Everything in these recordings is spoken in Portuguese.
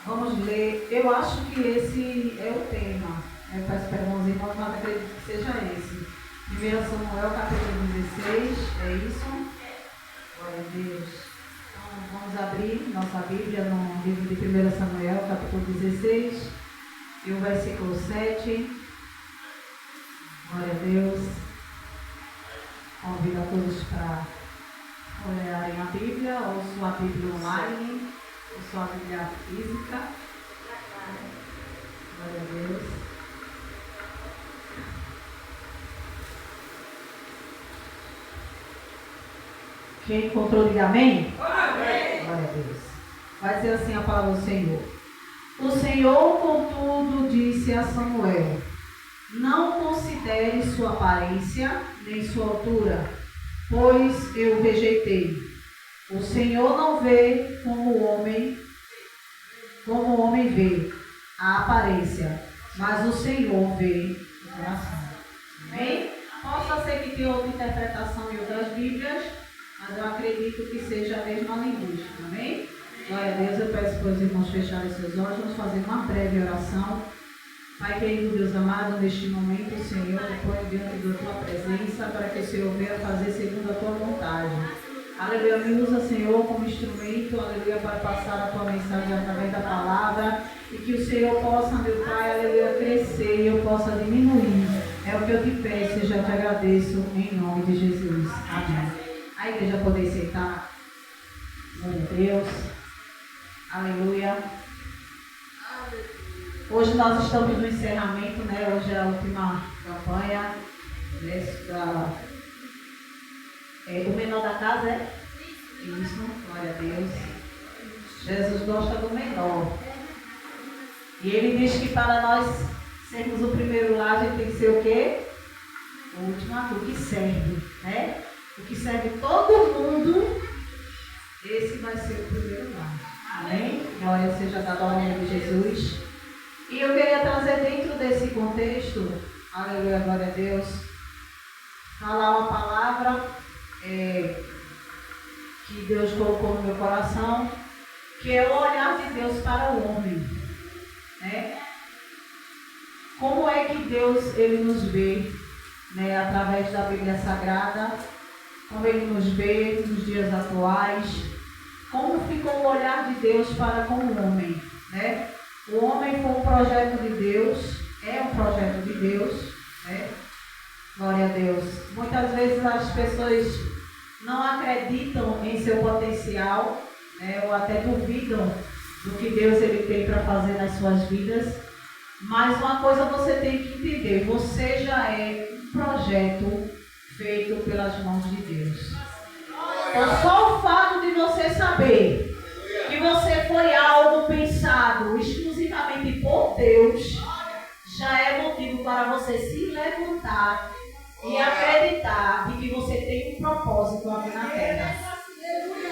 Vamos ler. Eu acho que esse é o tema. Eu peço perdão aos irmãos, mas acredito que seja esse. 1 Samuel, capítulo 16. É isso? Glória a Deus. Então, vamos abrir nossa Bíblia no livro de 1 Samuel, capítulo 16. E o versículo 7. Glória a Deus. Convido a todos para olharem a Bíblia, ou sua Bíblia online, ou sua Bíblia física. Glória a Deus. Quem encontrou, diga amém? Amém. Glória a Deus. Vai dizer assim a palavra do Senhor. O Senhor, contudo, disse a Samuel: não considere sua aparência, nem sua altura, pois eu rejeitei. O Senhor não vê como o homem vê a aparência, mas o Senhor vê o coração. Amém? Possa ser que tenha outra interpretação em outras Bíblias, mas eu acredito que seja a mesma linguística. Amém? Glória a Deus. Eu peço para os irmãos fecharem seus olhos. Vamos fazer uma breve oração. Pai querido, Deus amado, neste momento, Senhor, eu ponho diante da Tua presença para que o Senhor venha fazer segundo a Tua vontade. Aleluia, me usa, Senhor, como instrumento, aleluia, para passar a Tua mensagem através da palavra e que o Senhor possa, meu Pai, aleluia, crescer e eu possa diminuir. É o que eu te peço e já te agradeço em nome de Jesus. Amém. A igreja poder sentar. Glória a Deus. Aleluia. Hoje nós estamos no encerramento, né? Hoje é a última campanha, né? O menor da casa é? Isso, glória a Deus. Jesus gosta do menor. E ele diz que para nós sermos o primeiro lá, a gente tem que ser o quê? O último aqui, o que serve, né? O que serve todo mundo, esse vai ser o primeiro lá. Amém? Glória seja dada ao nome de Jesus. E eu queria trazer dentro desse contexto, aleluia, glória a Deus, falar uma palavra que Deus colocou no meu coração, que é o olhar de Deus para o homem, né? Como é que Deus ele nos vê, né, através da Bíblia Sagrada, como ele nos vê nos dias atuais, como ficou o olhar de Deus para com o homem, né? O homem foi um projeto de Deus, é um projeto de Deus, né? Glória a Deus. Muitas vezes as pessoas não acreditam em seu potencial, né? Ou até duvidam do que Deus ele tem para fazer nas suas vidas. Mas uma coisa você tem que entender, você já é um projeto feito pelas mãos de Deus. Então só o fato de você saber que você foi algo pensado exclusivamente por Deus, já é motivo para você se levantar e acreditar de que você tem um propósito aqui na terra.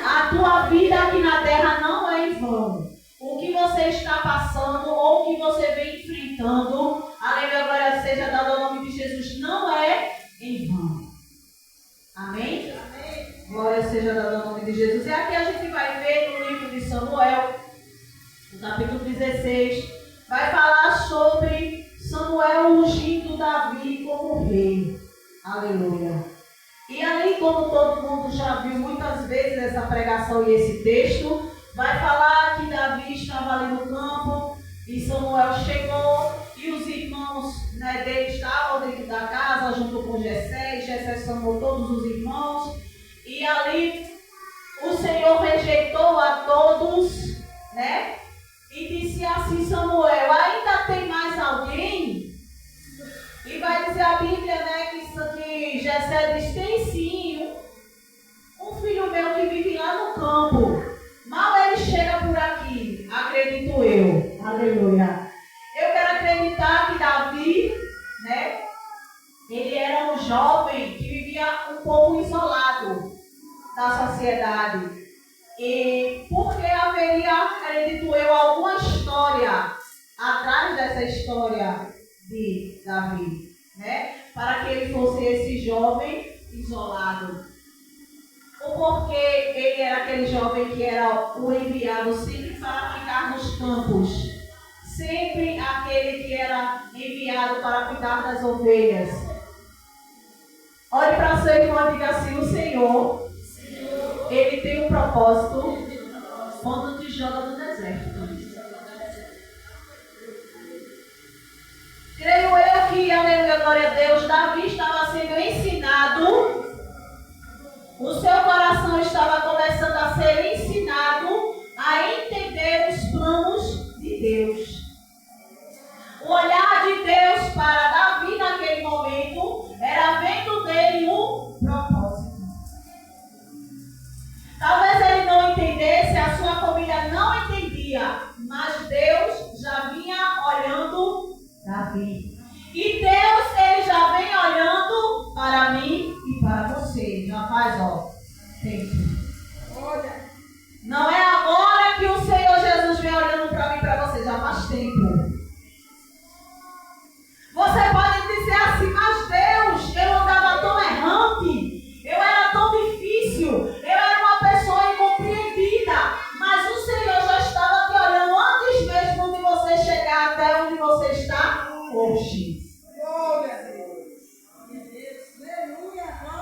A tua vida aqui na terra não é em vão. O que você está passando ou o que você vem enfrentando, aleluia, glória seja dada ao nome de Jesus, não é em vão. Amém? Glória seja dada ao nome de Jesus. E aqui a gente vai ver no livro de Samuel, no capítulo 16, vai falar sobre Samuel ungindo Davi como rei. Aleluia. E ali, como todo mundo já viu muitas vezes essa pregação e esse texto, vai falar que Davi estava ali no campo e Samuel chegou e os irmãos, né, dele estavam dentro da casa junto com Jessé, e Jessé chamou todos os irmãos. E ali o Senhor rejeitou a todos, né? E disse assim: Samuel, ainda tem mais alguém? E vai dizer a Bíblia, né, que Jessé diz: tem sim, um filho meu que vive lá no campo. Mal ele chega por aqui, acredito eu. Aleluia. Eu quero acreditar que Davi, né, ele era um jovem que vivia um pouco isolado da sociedade. E porque haveria, acredito eu, alguma história atrás dessa história de Davi, né? Para que ele fosse esse jovem isolado. Ou porque ele era aquele jovem que era o enviado sempre para ficar nos nos campos, sempre aquele que era enviado para cuidar das ovelhas. Olhe para seu irmão e diga assim: o Senhor, Ele tem um propósito quando te joga no deserto. Creio eu que, aleluia, glória a Deus, Davi estava sendo ensinado, o seu coração estava começando a ser ensinado a entender os planos de Deus. O olhar de Deus para Davi naquele momento era vendo nele um propósito. Talvez ele não entendesse, a sua família não entendia, mas Deus já vinha olhando Davi. E Deus, Ele já vem olhando para mim e para você. Já faz, tempo. Olha. Não é agora que o Senhor Jesus vem olhando para mim e para você, já faz tempo. Você pode dizer assim: mas Deus, eu andava tão errante, eu era tão difícil, eu era uma pessoa incompreendida, mas o Senhor já estava te olhando antes mesmo de você chegar até onde você está hoje.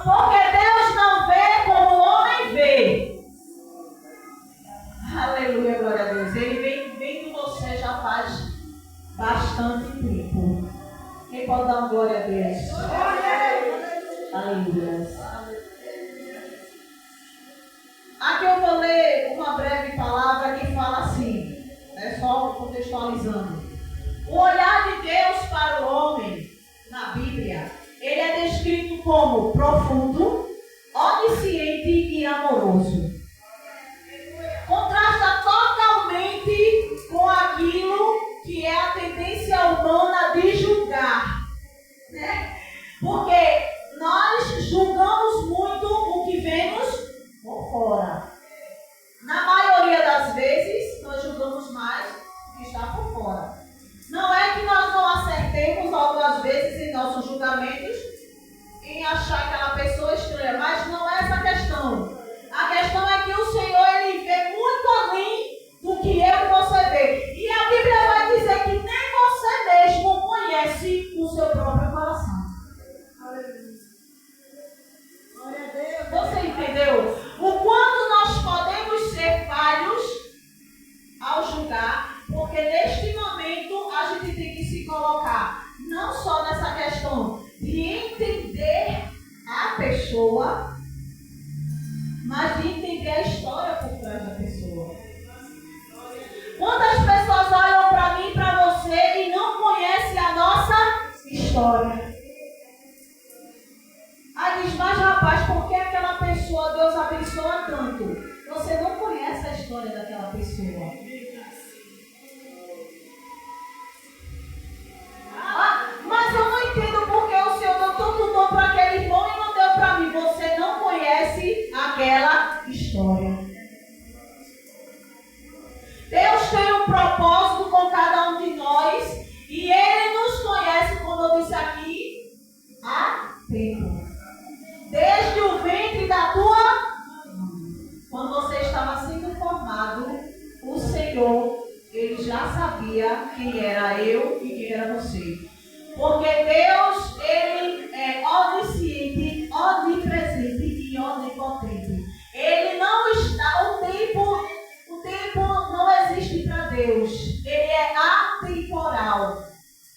Porque Deus não vê como o homem vê. Aleluia, glória a Deus. Ele vem vendo você já faz bastante tempo. Quem pode dar uma glória a Deus? Aleluia. Aqui eu vou ler uma breve palavra que fala assim, só contextualizando. O olhar de Deus para o homem, na Bíblia, ele é descrito como profundo, onisciente e amoroso. Contrasta totalmente com aquilo que é a tendência humana de julgar, né? Porque nós julgamos muito o que vemos por fora. Na maioria das vezes, nós julgamos mais o que está por fora. Não é que nós não acertemos algumas vezes em nossos julgamentos, em achar aquela pessoa estranha, mas não é essa a questão. A questão é que o Senhor, Ele vê muito além do que eu e você vê. E a Bíblia vai dizer que nem você mesmo conhece o seu próprio coração. Glória a Deus. Você entendeu? O quanto nós podemos ser falhos ao julgar, porque neste momento a gente tem que se colocar não só nessa questão de entender a pessoa, mas de entender a história por trás da pessoa. Quantas pessoas olham para mim e para você e não conhecem a nossa história? Aí diz: mas rapaz, por que aquela pessoa Deus abençoa tanto? Você não conhece a história daquela pessoa. Mas eu não entendo porque o Senhor deu tanto dom para aquele irmão e não deu para mim. Você não conhece aquela história. Deus tem um propósito com cada um de nós e Ele nos conhece, como eu disse aqui, há tempo. Desde o ventre da tua mãe. Quando você estava sendo formado, o Senhor, Ele já sabia quem era eu e quem era você. Porque Deus, Ele é onisciente, onipresente e onipotente. Ele não está, o tempo não existe para Deus. Ele é atemporal.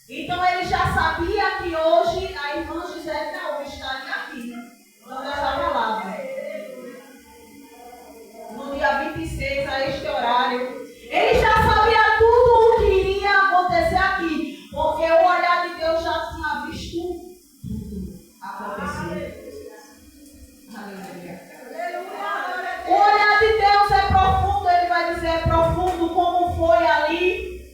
Então Ele já sabia que hoje a irmã Gisele estaria aqui, dando essa palavra. No dia 26, a este horário. Ele já sabia tudo o que iria acontecer aqui. Porque o olhar de Deus já tinha visto tudo acontecer. Aleluia. O olhar de Deus é profundo, Ele vai dizer, é profundo como foi ali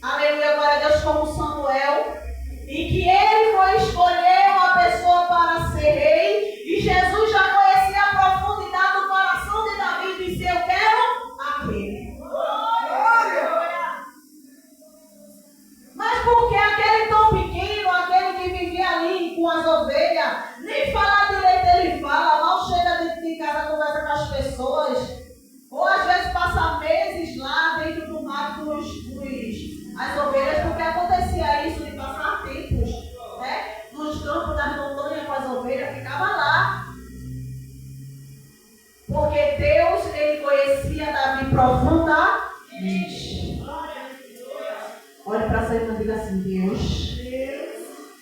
assim: Deus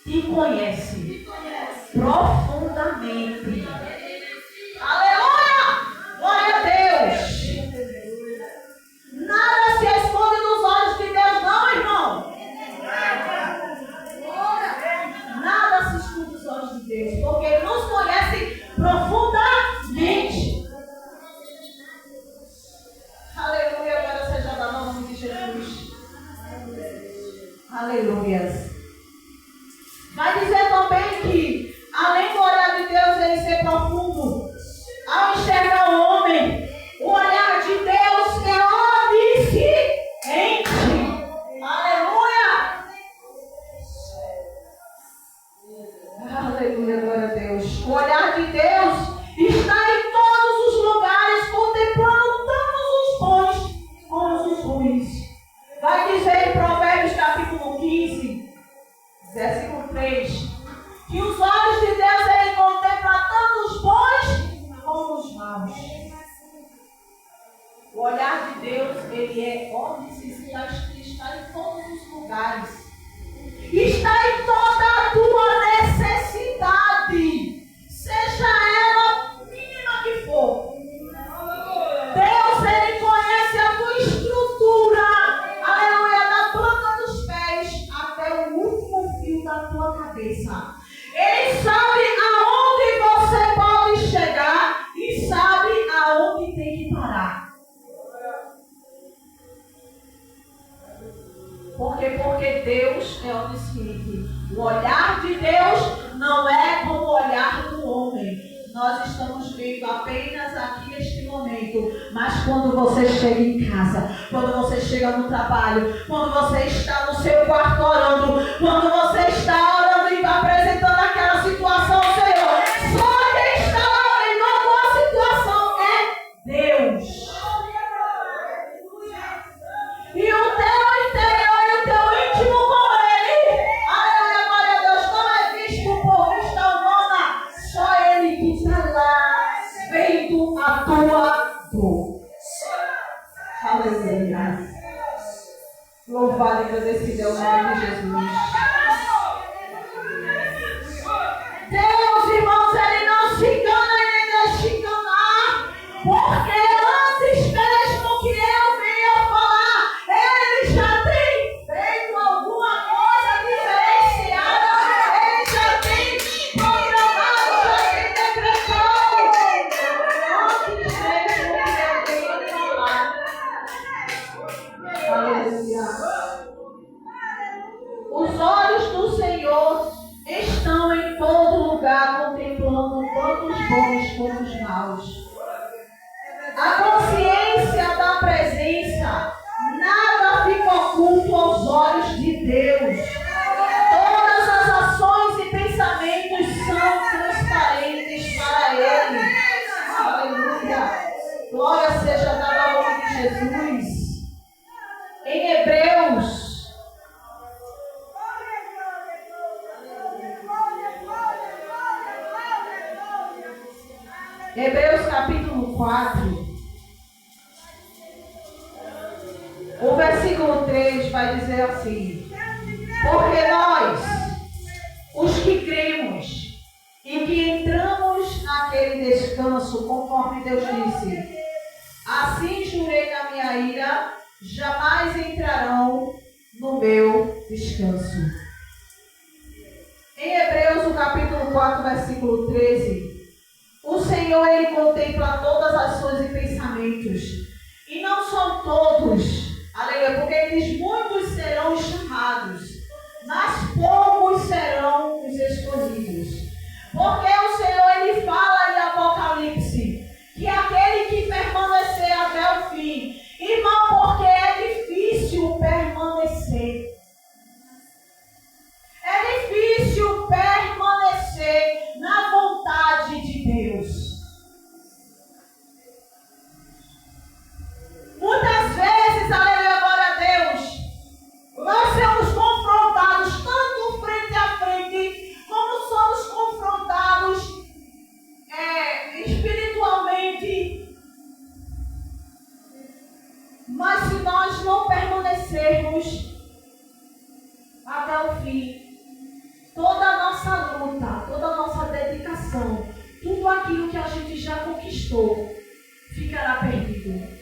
te conhece profundamente. Aleluia! Glória a Deus! Nada se esconde dos olhos de Deus, não, irmão. Nada se esconde dos olhos de Deus, porque Ele nos conhece profundamente. Aleluia, agora seja dado ao nome de Jesus. Aleluia. Vai dizer também que, além do olhar de Deus ele ser profundo, ao enxergar o homem, o olhar de Deus é onisciente. Aleluia! Aleluia, glória a Deus. O olhar de Deus está em todos os lugares, contemplando tanto os bons como os ruins. Vai dizer em Provérbios capítulo 15, versículo 3, que os olhos de Deus ele contempla tanto os bons como os maus. O olhar de Deus ele é onisciente, está em todos os lugares. Está em toda a tua necessidade, seja ela mínima que for. Deus, ele conhece a tua estrutura, aleluia, da planta dos pés até o último fio da tua cabeça. Ele sabe aonde você pode chegar e sabe aonde tem que parar. Porque Deus é onisciente. O olhar de Deus não é como o olhar do homem. Nós estamos vendo apenas aqui neste momento. Mas quando você chega em casa, quando você chega no trabalho, quando você está no seu quarto orando, quando você está orando e apresentando aquela situação, Senhor, só quem está orando a tua situação é Deus. E o teu interior e o teu íntimo com Ele, aleluia, glória a Deus, não é visto por vista humana, só Ele que está lá, vendo a tua dor. Aleluia. Louvado e agradecido é o nome de Jesus. Deus, irmãos, Ele não se engana e nem deixa enganar, porque antes mesmo que eu venha falar, Ele já tem feito alguma coisa diferenciada, Ele já tem programado, já tem decretado. Antes mesmo que eu venha falar. Aleluia. Os olhos do Senhor estão em todo lugar, contemplando tanto os bons como os maus. A consciência da presença, nada fica oculto aos olhos de Deus. Todas as ações e pensamentos são transparentes para Ele. Aleluia. Glória seja dada ao nome de Jesus. Em Hebreus capítulo 4, o versículo 3 vai dizer assim: porque nós, os que cremos e que entramos naquele descanso, conforme Deus disse, assim jurei na minha ira, jamais entrarão no meu descanso. Em Hebreus, o capítulo 4, versículo 13, o Senhor, Ele contempla todas as ações e pensamentos. E não são todos, aleluia, porque Ele diz, muitos serão chamados, mas poucos serão os escolhidos. Porque o Senhor, Ele fala em Apocalipse, que aquele que permanecer até o fim, irmão, porque é difícil permanecer. É difícil permanecer na vontade de Deus. Muitas vezes, aleluia, glória a conquistou ficará perdido.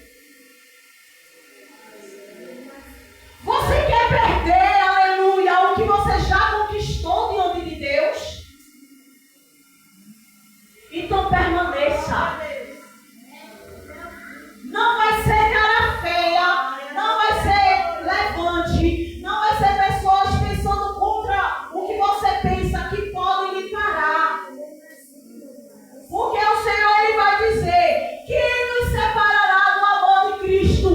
Você quer perder, aleluia, o que você já conquistou diante de Deus? Então permaneça. Não vai ser cara feia, não vai ser levante, não vai ser pessoas pensando contra o que você pensa que podem lhe parar. Porque o Senhor ele vai dizer: quem nos separará do amor de Cristo?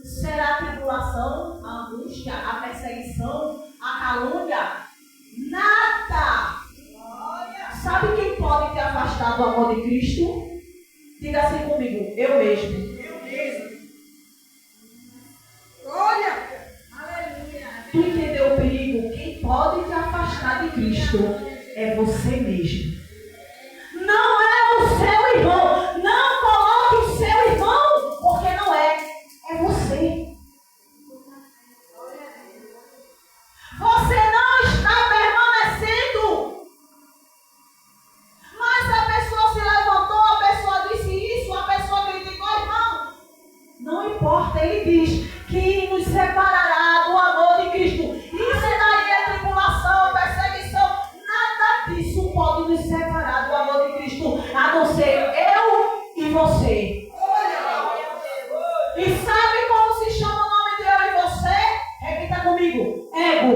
Será a tribulação, a angústia, a perseguição, a calúnia? Nada! Sabe quem pode te afastar do amor de Cristo? Diga assim comigo: eu mesmo. Olha! Aleluia! Tu entendeu o perigo? Quem pode te afastar de Cristo é você mesmo. Não é o seu irmão. Não coloque o seu irmão, porque não é. É você. Você não está permanecendo. Mas a pessoa se levantou, a pessoa disse isso, a pessoa criticou, irmão. Não importa, ele diz: quem nos separará do amor de Cristo? Isso daí é tribulação, perseguição. Nada disso pode nos separar do amor de Cristo, a não ser eu e você. E sabe como se chama o nome de eu e você? Repita comigo: ego.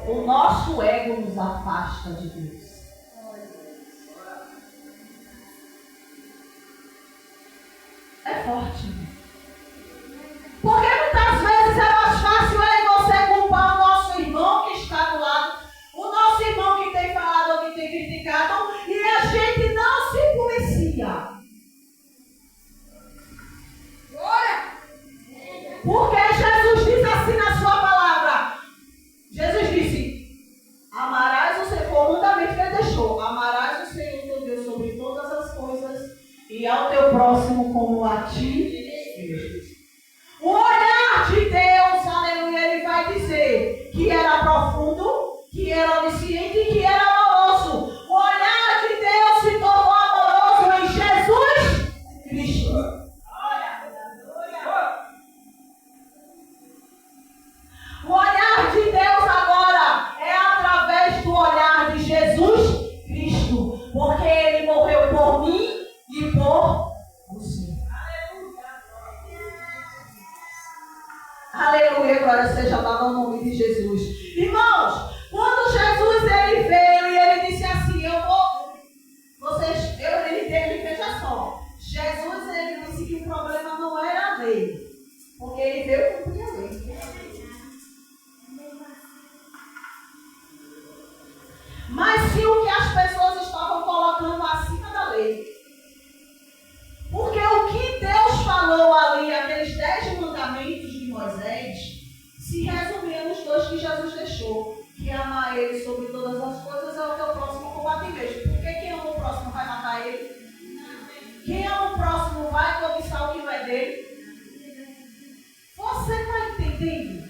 O nosso ego nos afasta de Deus. É forte. Porque muitas vezes é mais fácil eu e você culpar o nosso irmão que está do lado, o nosso irmão que tem falado ou que tem criticado, e a gente não se policia. Porque Jesus diz assim na sua palavra. Jesus disse: amarás o Senhor, foi o mandamento que ele deixou. Amarás o Senhor teu Deus sobre todas as coisas e ao teu próximo como a ti mesmo. O olhar de Deus, aleluia, ele vai dizer que era profundo, que era onisciente e que era amoroso. O olhar de Deus se tornou amoroso em Jesus Cristo. O olhar de Deus agora é através do olhar de Jesus Cristo, porque ele morreu por mim e por você. Aleluia, glória seja dada ao nome de Jesus. Irmãos, quando Jesus ele veio e ele disse assim: eu vou, ele veja só, Jesus ele disse que o problema não era a lei, porque ele veio cumprir a lei. Mas sim o que as pessoas estavam colocando acima da lei. Porque o que Deus falou ali, aqueles 10 mandamentos de Moisés, se resumia nos 2 que Jesus deixou: que amar ele sobre todas as coisas é o teu próximo como a ti mesmo. Porque quem ama o próximo vai matar ele? Quem ama o próximo vai cobiçar o que não é dele? Você está entendendo?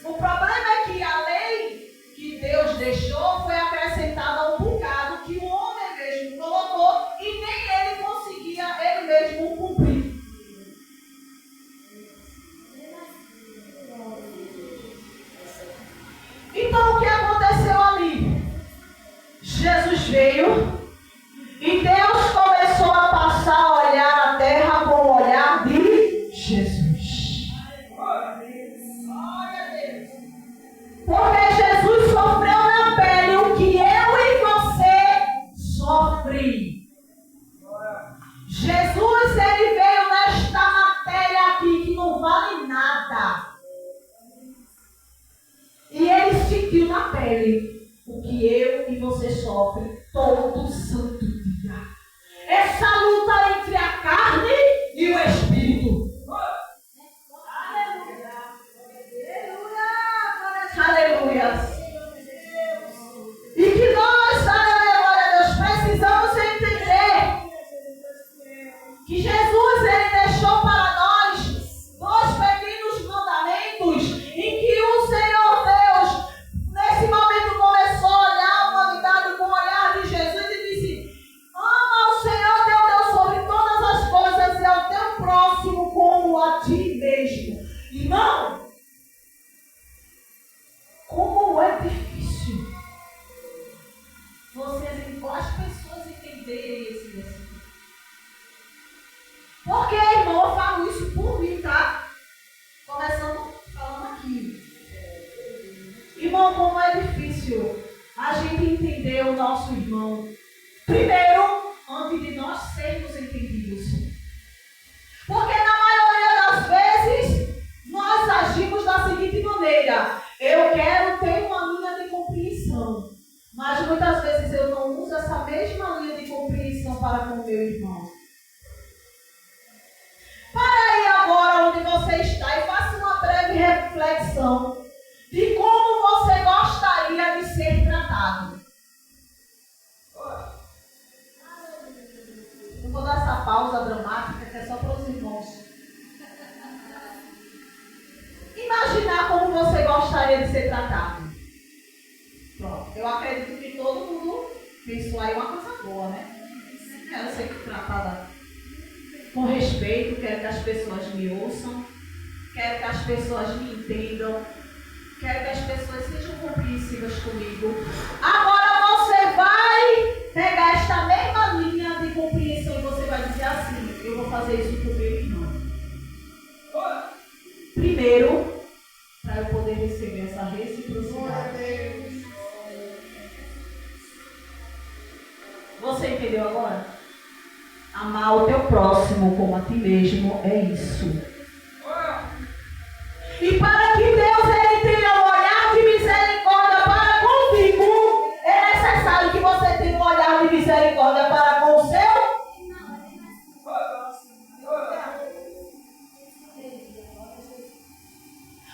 O problema é que a lei que Deus deixou foi acrescentada um bocado que o homem mesmo colocou e nem ele conseguia ele mesmo cumprir. Então o que aconteceu ali? Jesus veio e Deus começou a passar a olhar a terra com o olhar de Jesus. Porque Jesus sofreu na pele o que eu e você sofre. Jesus ele veio nesta matéria aqui que não vale nada. E ele sentiu na pele o que eu e você sofre todo santo dia. Essa luta entre a carne e o espírito. Aleluia. E que nós, aleluia, Deus, precisamos entender que Jesus ele deixou para nós 2 pequenos mandamentos em que o Senhor Deus nesse momento começou a olhar uma Porque, irmão, eu falo isso por mim, tá? Começando falando aqui. Irmão, como é difícil a gente entender o nosso irmão. Primeiro, antes de nós sermos entendidos. Porque na maioria das vezes, nós agimos da seguinte maneira. Eu quero ter uma linha de compreensão. Mas muitas vezes eu não uso essa mesma linha de compreensão para com o meu irmão. Para aí agora onde você está e faça uma breve reflexão de como você gostaria de ser tratado. Eu vou dar essa pausa dramática que é só para os irmãos. Imaginar como você gostaria de ser tratado. Pronto, eu acredito que todo mundo pensou aí uma coisa boa, né? Quero ser tratada com respeito, quero que as pessoas me ouçam, quero que as pessoas me entendam, quero que as pessoas sejam compreensivas comigo. Agora você vai pegar esta mesma linha de compreensão e você vai dizer assim: eu vou fazer isso com o meu irmão. Primeiro, para eu poder receber essa reciprocidade. Você entendeu agora? Amar o teu próximo como a ti mesmo é isso. E para que Deus ele tenha um olhar de misericórdia para contigo, é necessário que você tenha um olhar de misericórdia para com o seu.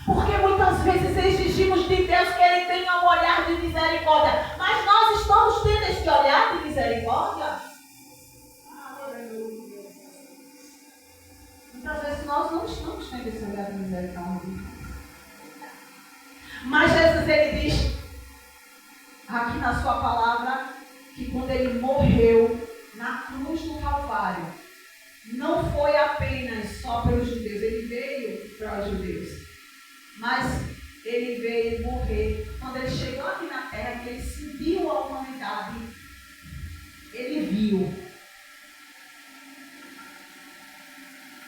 Porque muitas vezes exigimos de Deus que ele tenha um olhar de misericórdia, mas nós estamos tendo esse olhar de misericórdia? Muitas vezes nós não estamos tendo esse olhar de misericórdia. Mas Jesus ele diz aqui na sua palavra que quando ele morreu na cruz do Calvário, não foi apenas só pelos judeus, ele veio para os judeus, mas ele veio morrer. Quando ele chegou aqui na terra, que ele subiu a humanidade, ele viu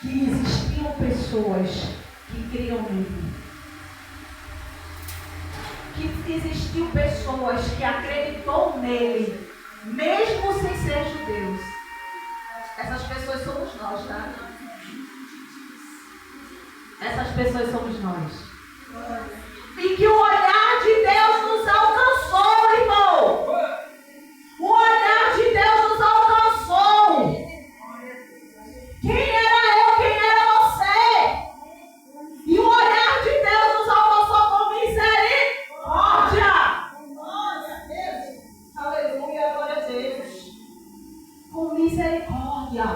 que existiam pessoas que criam nele. Que existiam pessoas que acreditou nele, mesmo sem ser judeus. Essas pessoas somos nós, tá? Essas pessoas somos nós. E que o olhar de Deus nos alcançou, irmão. O olhar de Deus nos alcançou. Quem era eu? Quem era você? E o olhar de Deus nos alcançou com misericórdia. Glória a Deus. Aleluia, glória a Deus. Com misericórdia.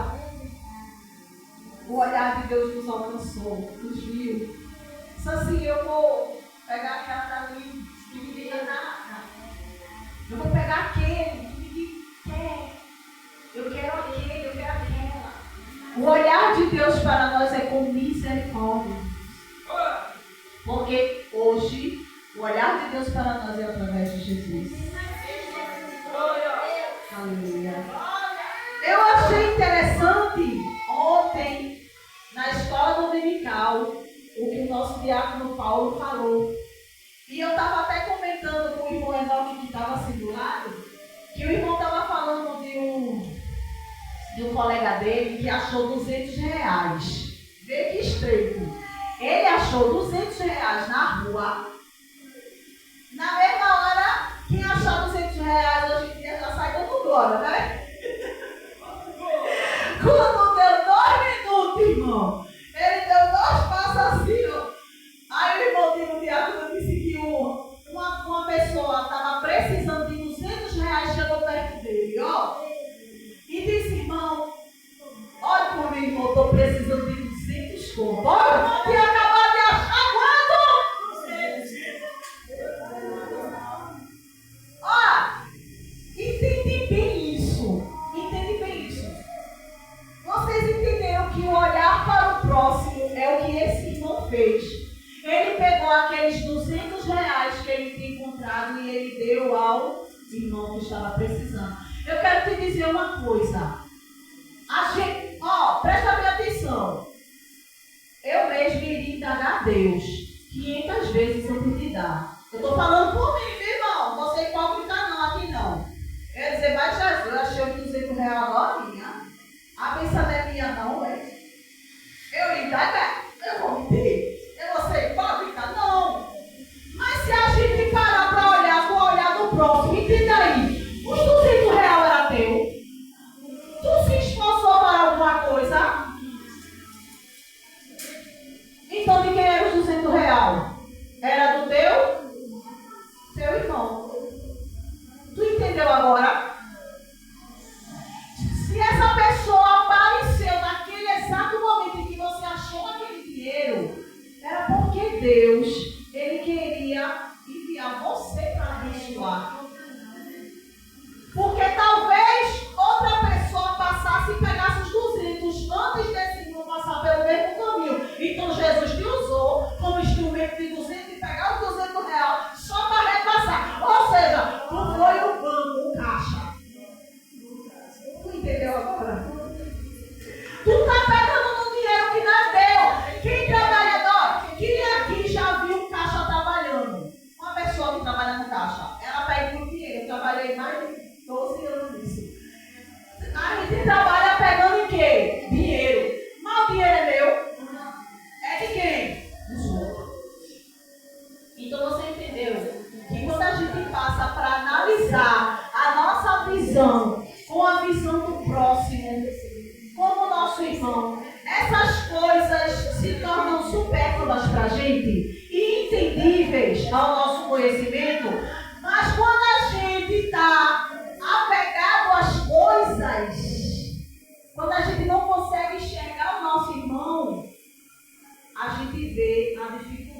O olhar de Deus nos alcançou, nos viu. Só assim, eu vou pegar aquela dali que ninguém nada. Eu vou pegar aquele que ninguém quer. Eu quero aquele, eu quero aquela. O olhar de Deus para nós é com misericórdia. Porque hoje, o olhar de Deus para nós é através de Jesus. Aleluia. Eu achei interessante ontem, na escola dominical, o que o nosso diácono Paulo falou. E eu estava até comentando com o irmão Evaldo que estava assim do lado, que o irmão estava falando de um colega dele que achou R$200. Vê que estreito. Ele achou R$200 na rua. Na mesma hora, quem achar R$200 hoje em dia já sai dando glória, né? Quando deu 2 minutos, irmão, ele deu 2 passos assim, ó. Aí o irmão de um diácono disse que uma pessoa estava precisando de R$200, chegou perto dele, ó. E disse, irmão, olha por mim, irmão, estou precisando de 200 contos. Olha, irmão, tinha acabado de achar quanto? 200. Ó, entende bem isso. Entende bem isso. Vocês entenderam que o olhar para o próximo é o que esse irmão fez. Ele pegou aqueles R$200 que ele tinha encontrado e ele deu ao irmão que estava precisando. Eu quero te dizer uma coisa. A gente, presta bem atenção. Deus 500 vezes antes de dar. Eu estou falando por mim, meu irmão. Você é hipócrita não, aqui não. Eu ia dizer, mas Jesus, eu achei o 200 reais agora, minha. A benção não é minha não, é? Eu ia dar, eu vou mentir. Eu vou ser hipócrita? Não. Mas se a gente parar para olhar com o olhar do próximo, entenda aí, os 200 reais era teu? Tu se esforçou para alguma coisa? Então de quem era os 200 reais? Era do teu? Seu irmão. Tu entendeu agora? Se essa pessoa apareceu naquele exato momento em que você achou aquele dinheiro, era porque Deus, Ele queria enviar você para abençoar. Porque talvez outra pessoa passasse e pegasse os 200 antes desse irmão passar pelo mesmo caminho. Então Jesus te usou como instrumento de 200 e pegar os 200 reais só para repassar. Ou seja, não foi o banco, o caixa. Tu entendeu agora? Tu está pegando no dinheiro que não é teu. Quem trabalhador? Quem aqui já viu um caixa trabalhando? Uma pessoa que trabalha no caixa, ela pega muito dinheiro. Eu trabalhei mais de 12 anos nisso. A gente trabalha pegando em quê? Dinheiro. Mas o dinheiro é meu? É de quem? Dos outros. Então você entendeu que quando a gente passa para analisar a nossa visão com a visão do próximo, como o nosso irmão, essas coisas se tornam supérfluas para a gente e entendíveis ao nosso conhecimento, mas quando a gente está apegado às coisas, quando a gente não consegue enxergar o nosso irmão, a gente vê a dificuldade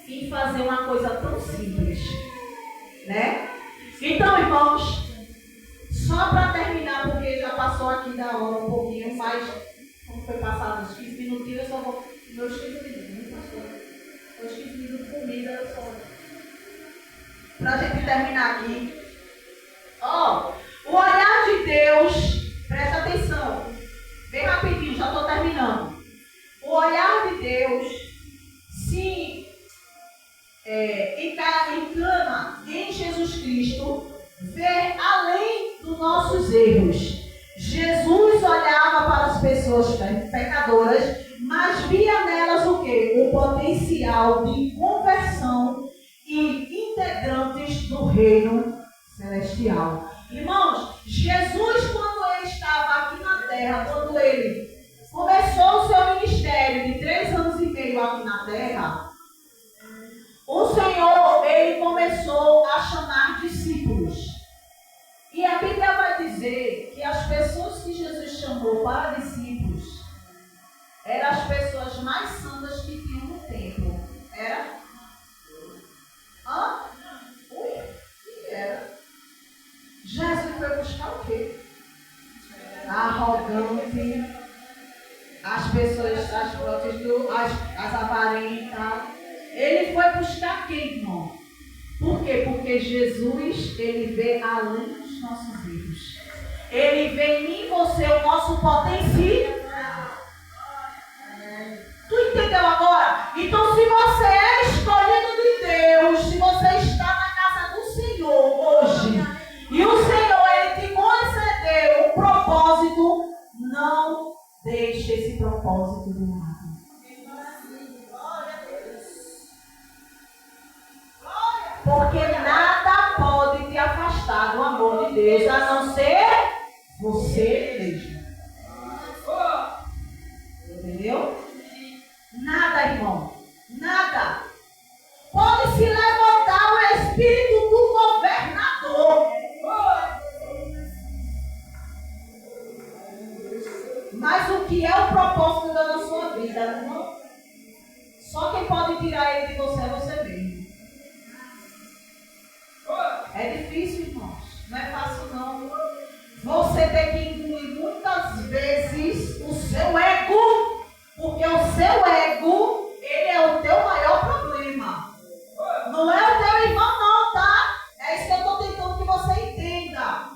em fazer uma coisa tão simples, né? Então, irmãos, só para terminar, porque já passou aqui da hora um pouquinho, mas como foi passado uns 15 minutinhos, eu só vou. Meus 15 minutos, não passou. Meus 15 minutos de comida, eu só. Para a gente terminar aqui. Ó, o olhar de Deus, presta atenção, bem rapidinho, já estou terminando. O olhar de Deus se encana em Jesus Cristo, ver além dos nossos erros. Jesus olhava para as pessoas pecadoras, mas via nelas o quê? O potencial de conversão e integrantes do reino celestial. Irmãos, Jesus, quando ele estava aqui na terra, quando ele começou o seu ministério de 3 anos e meio aqui na terra, o Senhor, ele começou a chamar discípulos. E a Bíblia vai dizer que as pessoas que Jesus chamou para discípulos eram as pessoas mais santas que tinham no templo. Era? Hã? Ui, o que era? Jesus foi buscar o quê? Arrogante, as pessoas, as prostitutas, as avarentas. Ele foi buscar quem, irmão? Por quê? Porque Jesus, ele vê além dos nossos erros. Ele vê em mim e você o nosso potencial. Tu entendeu agora? Então, se você é escolhido de Deus, se você está na casa do Senhor hoje, e o Senhor, ele te concedeu um propósito, não deixe esse propósito de lado. Porque nada pode te afastar do amor de Deus, a não ser você mesmo. Entendeu? Nada, irmão. Nada. Pode se levantar o espírito do governador. Mas o que é o propósito da sua vida, irmão? Só quem pode tirar ele de você é você mesmo. É difícil, irmãos. Não é fácil, não. Você tem que incluir muitas vezes o seu ego. Porque o seu ego, ele é o teu maior problema. Não é o teu irmão, não, tá? É isso que eu estou tentando que você entenda.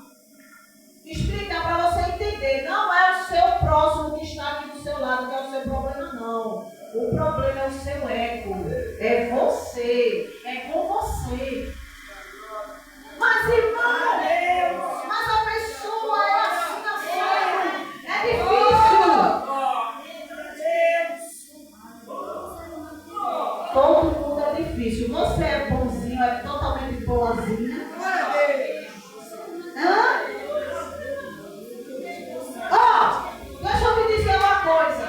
Explicar para você entender. Não é o seu próximo que está aqui do seu lado que é o seu problema, não. O problema é o seu ego. É você. É com você. Mas, irmão, mas a pessoa é assim, assim. É difícil. Todo mundo é difícil. Você é bonzinho, é totalmente boazinha. Hã? Deixa eu me dizer uma coisa.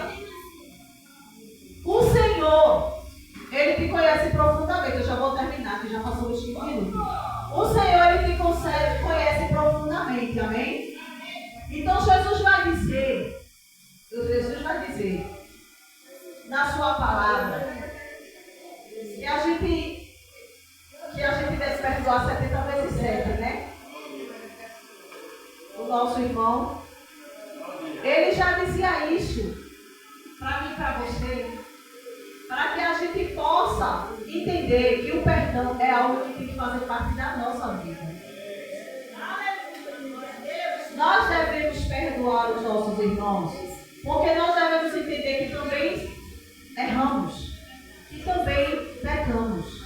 O Senhor, Ele te conhece profundamente. Eu já vou terminar, que já passou os 15 minutos. O Senhor, Ele te conhece profundamente, amém? Então Jesus vai dizer na sua palavra que a gente deve perdoar 70 vezes 7, né? O nosso irmão, ele já dizia isso para mim e para você, para que a gente possa entender que o perdão é algo que tem que fazer parte da nossa vida. Nós devemos perdoar os nossos irmãos, porque nós devemos entender que também erramos, que também pecamos.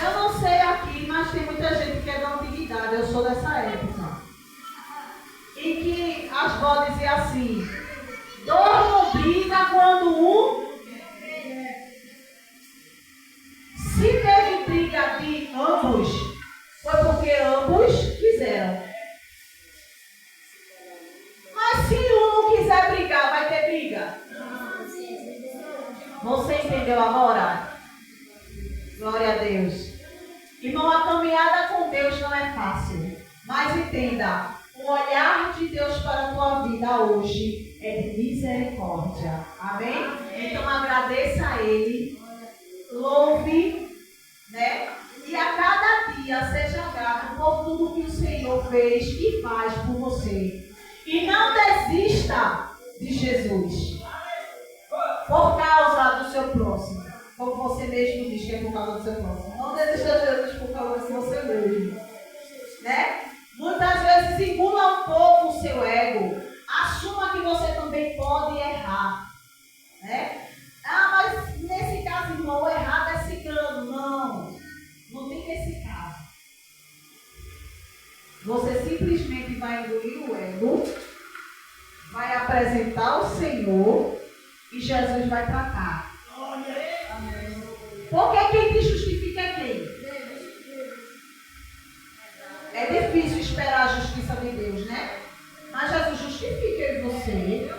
Eu não sei aqui, mas tem muita gente que é da antiguidade, eu sou dessa época. E que as vó diziam assim: dois não briga quando um. Se teve briga de ambos, foi porque ambos quiseram. Mas se um não quiser brigar, vai ter briga? Você entendeu agora? Glória a Deus. Irmão, a caminhada com Deus não é fácil. Mas entenda, o olhar de Deus para a tua vida hoje é de misericórdia. Amém? Então agradeça a Ele, louve, né? E a cada dia seja grato por tudo que o Senhor fez e faz por você. E não desista de Jesus por causa do seu próximo. Como você mesmo diz que é por causa do seu próximo. Não desista de Jesus por causa de você mesmo. Né? Muitas vezes engula um pouco o seu ego. Assuma que você também pode errar. Né? Mas nesse caso, irmão, o errado é ciclano. Não tem esse caso. Você simplesmente vai engolir o ego, vai apresentar o Senhor e Jesus vai tratar. Porque quem te justifica é quem? É difícil esperar a justiça de Deus, né? Mas Jesus justifica eu e você.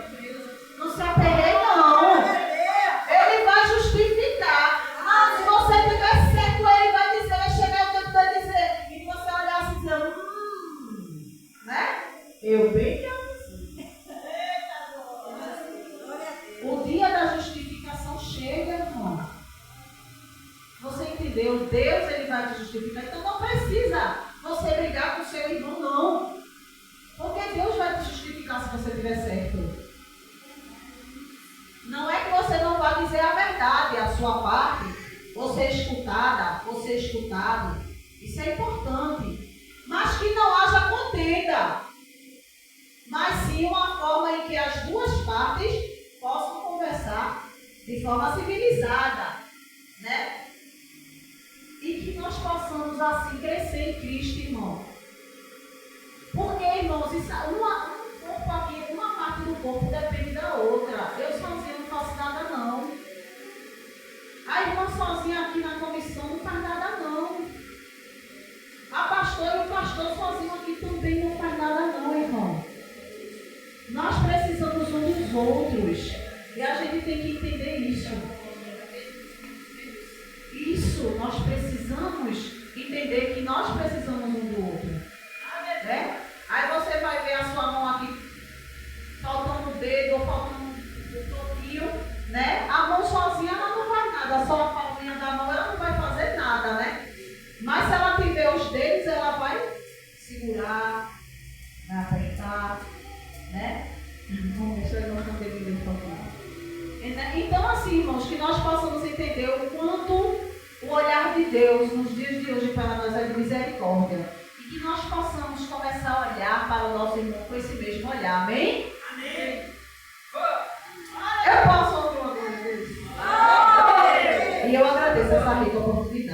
Não se apegue, não. Ele vai justificar. Mas se você tiver certo, ele vai dizer, vai chegar o tempo de dizer. E você olhar assim dizendo, né? Eu bem que eu o dia da justificação chega, irmão. Você entendeu? Deus, ele vai te justificar. Então não precisa você brigar com o seu irmão, não. Porque Deus vai te justificar se você estiver certo. Não é que você não vai dizer a verdade, a sua parte. Você escutada, você escutado. Isso é importante. Mas que não haja contenda. Mas sim uma forma em que as duas partes possam conversar de forma civilizada, né? E que nós possamos assim crescer em Cristo, irmão. Porque, irmãos, isso, um corpo aqui, uma parte do corpo depende da outra. Eu sozinha não faço nada, não. A irmã sozinha aqui na comissão não faz nada, não. A pastora e o pastor sozinho aqui também não faz nada, não, irmão. Nós precisamos uns dos outros. E a gente tem que entender isso. Nós precisamos entender que nós precisamos um do outro. Né? Aí você vai ver a sua mão aqui faltando o dedo ou faltando o toquinho, né? A mão sozinha ela não faz nada, só a palminha da mão ela não vai fazer nada, né? Mas se ela tiver os dedos, ela vai segurar, vai apertar, né? Vamos deixar eu não ter dedo um pouquinho. Então assim, irmãos, que nós possamos entender o quanto o olhar de Deus nos dias de hoje para nós é de misericórdia. E que nós possamos começar a olhar para o nosso irmão com esse mesmo olhar. Amém? Amém. Eu posso ouvir uma coisa? essa rica oportunidade.